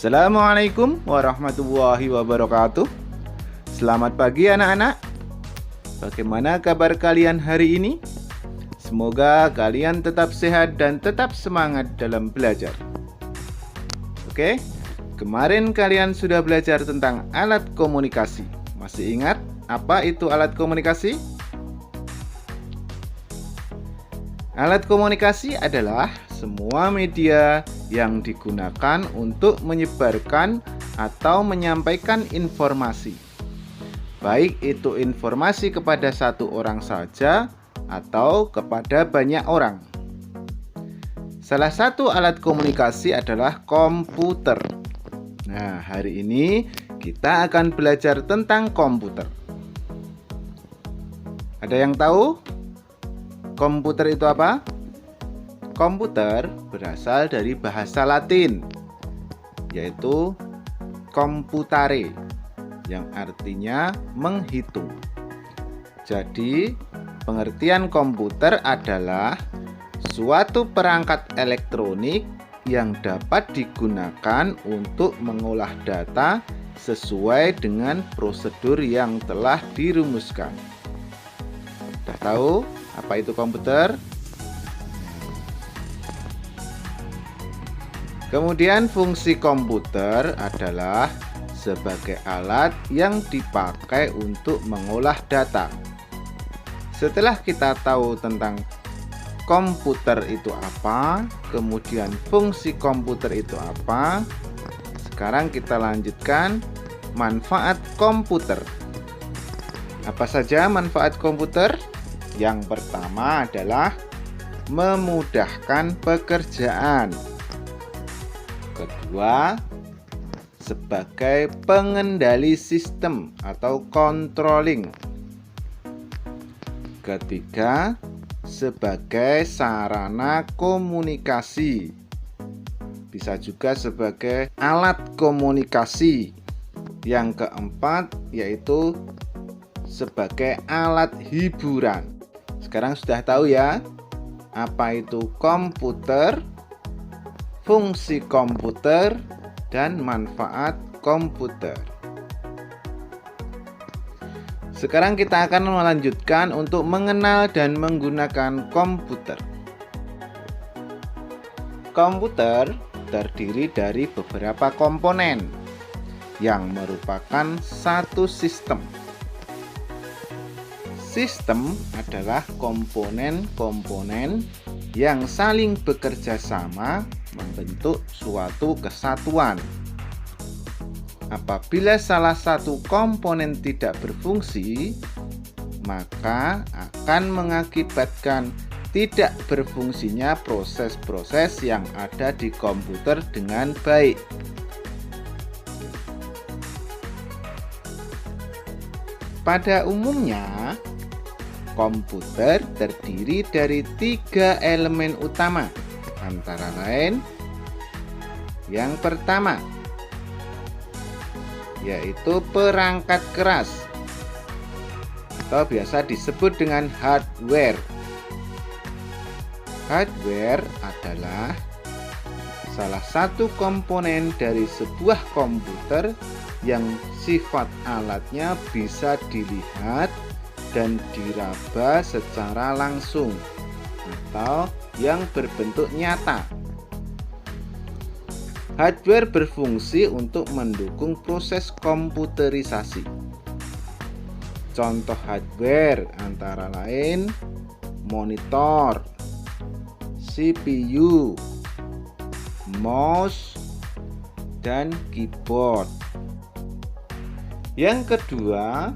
Assalamualaikum warahmatullahi wabarakatuh. Selamat pagi anak-anak. Bagaimana kabar kalian hari ini? Semoga kalian tetap sehat dan tetap semangat dalam belajar. Oke, kemarin kalian sudah belajar tentang alat komunikasi. Masih ingat apa itu alat komunikasi? Alat komunikasi adalah semua media yang digunakan untuk menyebarkan atau menyampaikan informasi. Baik itu informasi kepada satu orang saja atau kepada banyak orang. Salah satu alat komunikasi adalah komputer. Nah, hari ini kita akan belajar tentang komputer. Ada yang tahu? Komputer itu apa? Komputer berasal dari bahasa Latin, yaitu computare, yang artinya menghitung. Jadi, pengertian komputer adalah suatu perangkat elektronik yang dapat digunakan untuk mengolah data sesuai dengan prosedur yang telah dirumuskan. Sudah tahu apa itu komputer? Kemudian fungsi komputer adalah sebagai alat yang dipakai untuk mengolah data. Setelah kita tahu tentang komputer itu apa, kemudian fungsi komputer itu apa, sekarang kita lanjutkan manfaat komputer. Apa saja manfaat komputer? Yang pertama adalah memudahkan pekerjaan. Kedua, sebagai pengendali sistem atau controlling. Ketiga, sebagai sarana komunikasi. Bisa juga sebagai alat komunikasi. Yang keempat yaitu sebagai alat hiburan. Sekarang sudah tahu ya apa itu komputer, fungsi komputer, dan manfaat komputer. Sekarang kita akan melanjutkan untuk mengenal dan menggunakan komputer. Komputer terdiri dari beberapa komponen yang merupakan satu sistem. Sistem adalah komponen-komponen yang saling bekerja sama membentuk suatu kesatuan. Apabila salah satu komponen tidak berfungsi, maka akan mengakibatkan tidak berfungsinya proses-proses yang ada di komputer dengan baik. Pada umumnya, komputer terdiri dari 3 elemen utama, antara lain yang pertama yaitu perangkat keras atau biasa disebut dengan hardware. Hardware adalah salah satu komponen dari sebuah komputer yang sifat alatnya bisa dilihat dan diraba secara langsung atau yang berbentuk nyata. Hardware berfungsi untuk mendukung proses komputerisasi. Contoh hardware antara lain monitor, CPU, mouse, dan keyboard. Yang kedua,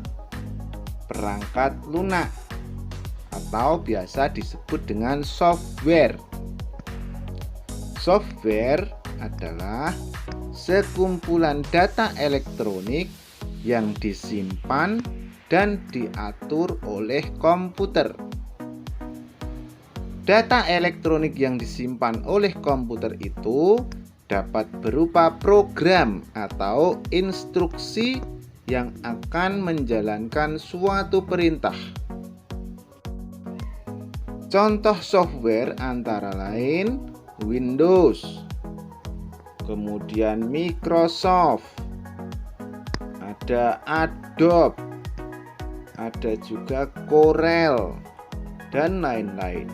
perangkat lunak atau biasa disebut dengan software. Software adalah sekumpulan data elektronik yang disimpan dan diatur oleh komputer. Data elektronik yang disimpan oleh komputer itu dapat berupa program atau instruksi yang akan menjalankan suatu perintah. Contoh software antara lain Windows, kemudian Microsoft, ada Adobe, ada juga Corel, dan lain-lain.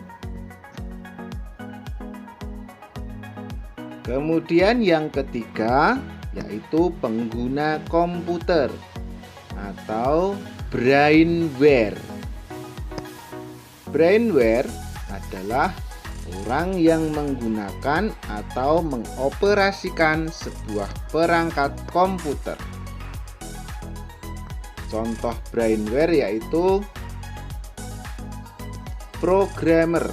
Kemudian yang ketiga yaitu pengguna komputer atau brainware. Brainware adalah orang yang menggunakan atau mengoperasikan sebuah perangkat komputer. Contoh brainware yaitu programmer.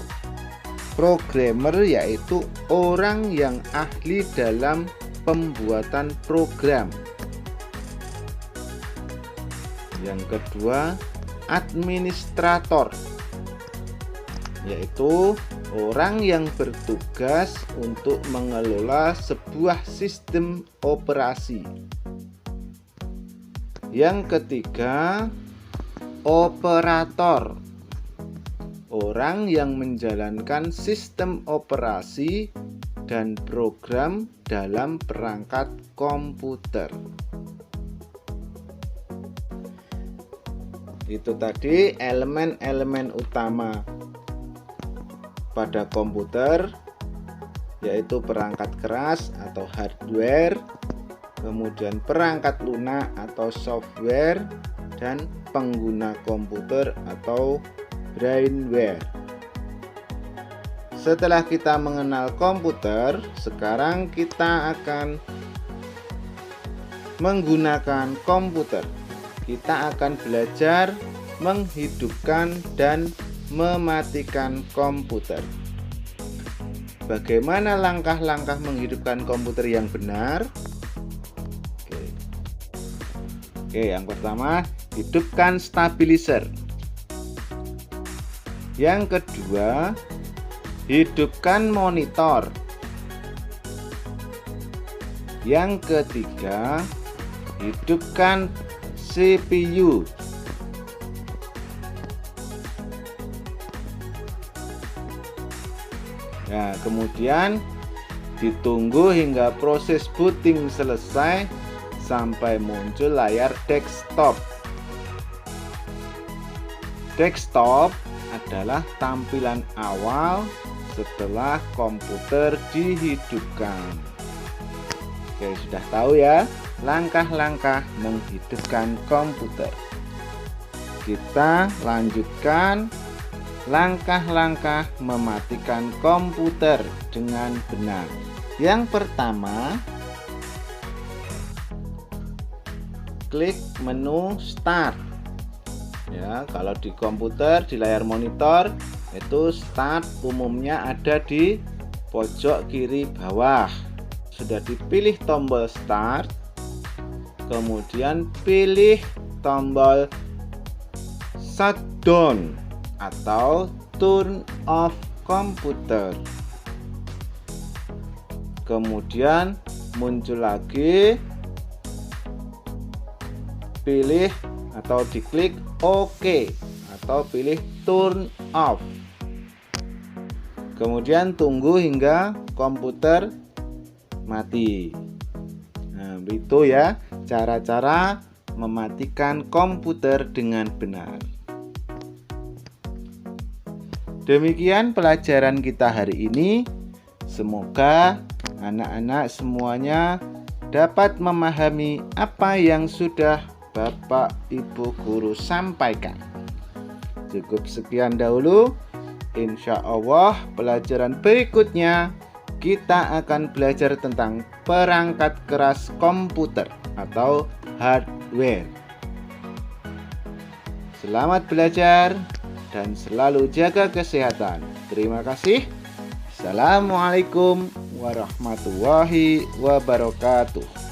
Programmer yaitu orang yang ahli dalam pembuatan program. Yang kedua, administrator, yaitu orang yang bertugas untuk mengelola sebuah sistem operasi. Yang ketiga, operator, orang yang menjalankan sistem operasi dan program dalam perangkat komputer. Itu tadi elemen-elemen utama pada komputer, yaitu perangkat keras atau hardware, kemudian perangkat lunak atau software, dan pengguna komputer atau brainware. Setelah kita mengenal komputer, sekarang kita akan menggunakan komputer. Kita akan belajar menghidupkan dan mematikan komputer. Bagaimana langkah-langkah menghidupkan komputer yang benar? Oke, yang pertama, hidupkan stabilizer. Yang kedua, hidupkan monitor. Yang ketiga, hidupkan CPU. Nah, kemudian ditunggu hingga proses booting selesai sampai muncul layar desktop. Desktop adalah tampilan awal setelah komputer dihidupkan. Oke, sudah tahu ya langkah-langkah menghidupkan komputer. Kita lanjutkan langkah-langkah mematikan komputer dengan benar. Yang pertama, klik menu Start. Ya, kalau di komputer di layar monitor itu Start umumnya ada di pojok kiri bawah. Sudah dipilih tombol Start, kemudian pilih tombol Shutdown atau Turn off komputer. Kemudian muncul lagi, pilih atau diklik OK atau pilih Turn off. Kemudian tunggu hingga komputer mati. Nah, itu ya cara-cara mematikan komputer dengan benar. Demikian pelajaran kita hari ini. Semoga anak-anak semuanya dapat memahami apa yang sudah Bapak Ibu guru sampaikan. Cukup sekian dahulu. Insya Allah pelajaran berikutnya kita akan belajar tentang perangkat keras komputer atau hardware. Selamat belajar dan selalu jaga kesehatan. Terima kasih. Assalamualaikum warahmatullahi wabarakatuh.